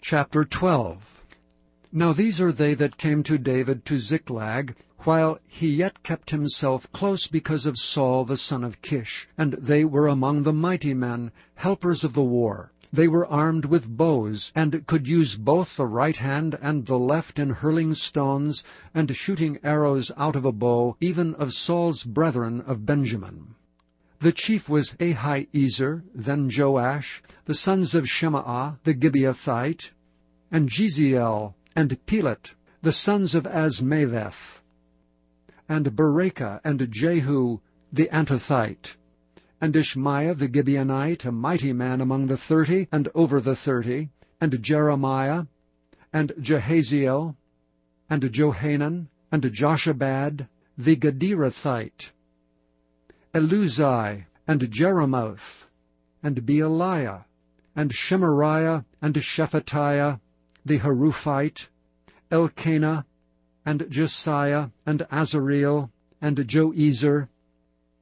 Chapter 12. Now these are they that came to David to Ziklag, while he yet kept himself close because of Saul the son of Kish. And they were among the mighty men, helpers of the war. They were armed with bows, and could use both the right hand and the left in hurling stones, and shooting arrows out of a bow, even of Saul's brethren of Benjamin. The chief was Ahiezer, then Joash, the sons of Shemaah the Gibeathite, and Jeziel, and Pelet, the sons of Azmaveth, and Berekah, and Jehu the Antothite, and Ishmaiah the Gibeonite, a mighty man among the 30, and over the 30, and Jeremiah, and Jehaziel, and Johanan, and Joshabad the Gederathite, Eluzai, and Jeremoth, and Bealiah, and Shemariah, and Shephatiah the Haruphite, Elkanah, and Josiah, and Azareel, and Joezer,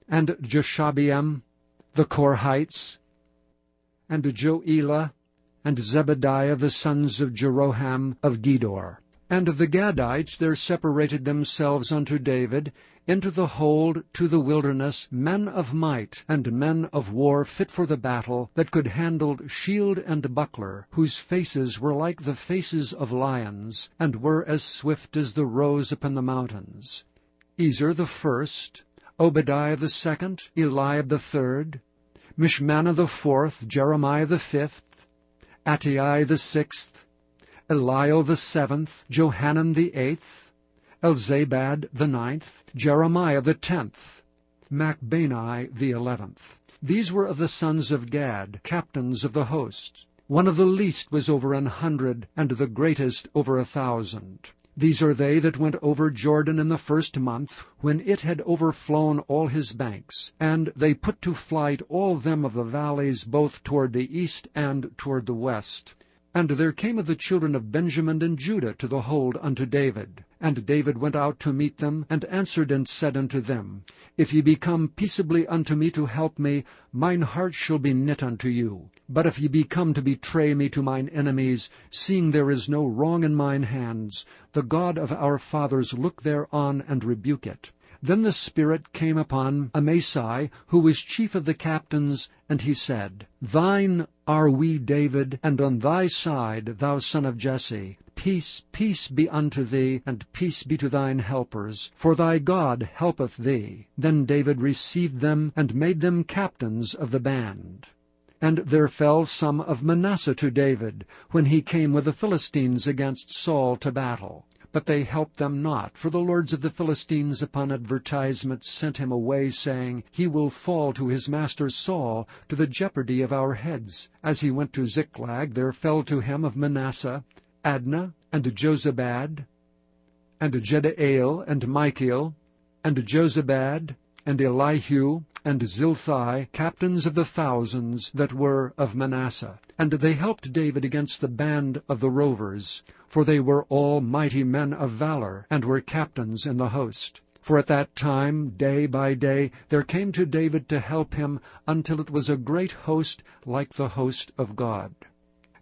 and Jeshabeam, the Korhites, and Joelah, and Zebediah, the sons of Jeroham of Gedor. And the Gadites there separated themselves unto David into the hold to the wilderness, men of might, and men of war fit for the battle, that could handle shield and buckler, whose faces were like the faces of lions, and were as swift as the roes upon the mountains. Ezer the first, Obadiah the second, Eliab the third, Mishmannah the fourth, Jeremiah the fifth, Attai the sixth, Eliel the seventh, Johanan the eighth, Elzabad the ninth, Jeremiah the 10th, Machbani the 11th. These were of the sons of Gad, captains of the host. One of the least was over 100, and the greatest over 1,000. These are they that went over Jordan in the first month, when it had overflown all his banks. And they put to flight all them of the valleys, both toward the east and toward the west. And there came of the children of Benjamin and Judah to the hold unto David. And David went out to meet them, and answered and said unto them, If ye be come peaceably unto me to help me, mine heart shall be knit unto you. But if ye be come to betray me to mine enemies, seeing there is no wrong in mine hands, the God of our fathers look thereon and rebuke it. Then the Spirit came upon Amasai, who was chief of the captains, and he said, Thine are we, David, and on thy side, thou son of Jesse. Peace, peace be unto thee, and peace be to thine helpers, for thy God helpeth thee. Then David received them, and made them captains of the band. And there fell some of Manasseh to David, when he came with the Philistines against Saul to battle. But they helped them not, for the lords of the Philistines upon advertisement sent him away, saying, He will fall to his master Saul, to the jeopardy of our heads. As he went to Ziklag, there fell to him of Manasseh Adnah, and Jozabad, and Jedael, and Michael, and Jozabad, and Elihu, and Zilthai, captains of the thousands that were of Manasseh. And they helped David against the band of the rovers, for they were all mighty men of valor, and were captains in the host. For at that time, day by day, there came to David to help him, until it was a great host, like the host of God.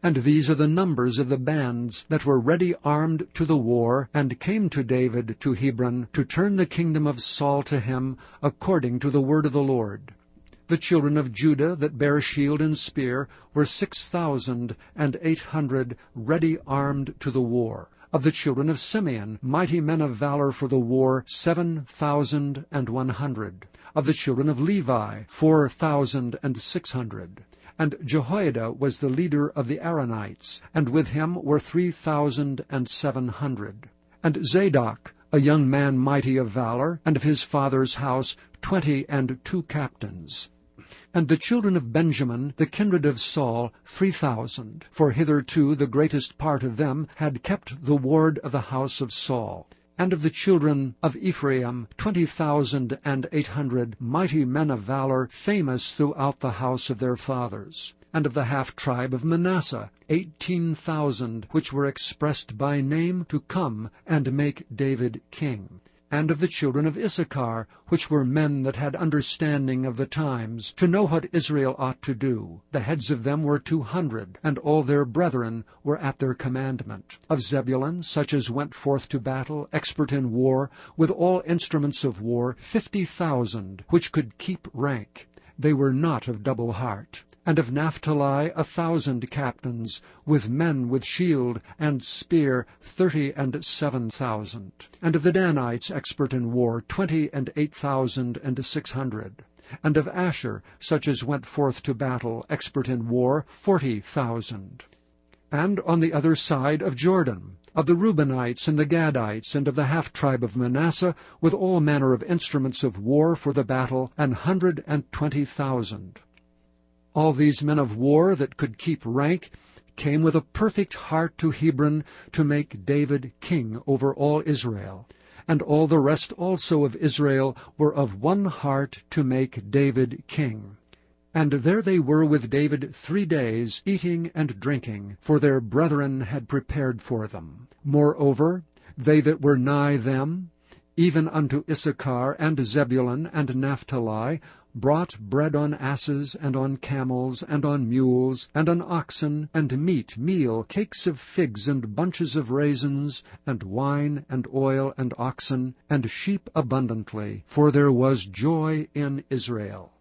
And these are the numbers of the bands that were ready armed to the war, and came to David to Hebron, to turn the kingdom of Saul to him, according to the word of the Lord. The children of Judah that bare shield and spear were 6,800 ready armed to the war. Of the children of Simeon, mighty men of valor for the war, 7,100. Of the children of Levi, 4,600. And Jehoiada was the leader of the Aaronites, and with him were 3,700. And Zadok, a young man mighty of valor, and of his father's house 22 captains. And the children of Benjamin, the kindred of Saul, 3,000. For hitherto the greatest part of them had kept the ward of the house of Saul. And of the children of Ephraim, 20,800 mighty men of valor, famous throughout the house of their fathers. And of the half-tribe of Manasseh, 18,000, which were expressed by name to come and make David king. And of the children of Issachar, which were men that had understanding of the times, to know what Israel ought to do, the heads of them were 200, and all their brethren were at their commandment. Of Zebulun, such as went forth to battle, expert in war, with all instruments of war, 50,000, which could keep rank. They were not of double heart. And of Naphtali 1,000 captains, with men with shield and spear 37,000. And of the Danites expert in war 28,600. And of Asher, such as went forth to battle, expert in war, 40,000. And on the other side of Jordan, of the Reubenites and the Gadites, and of the half-tribe of Manasseh, with all manner of instruments of war for the battle, 120,000. All these men of war that could keep rank came with a perfect heart to Hebron to make David king over all Israel. And all the rest also of Israel were of one heart to make David king. And there they were with David 3 days, eating and drinking, for their brethren had prepared for them. Moreover, they that were nigh them, even unto Issachar and Zebulun and Naphtali, brought bread on asses, and on camels, and on mules, and on oxen, and meat, meal, cakes of figs, and bunches of raisins, and wine, and oil, and oxen, and sheep abundantly, for there was joy in Israel.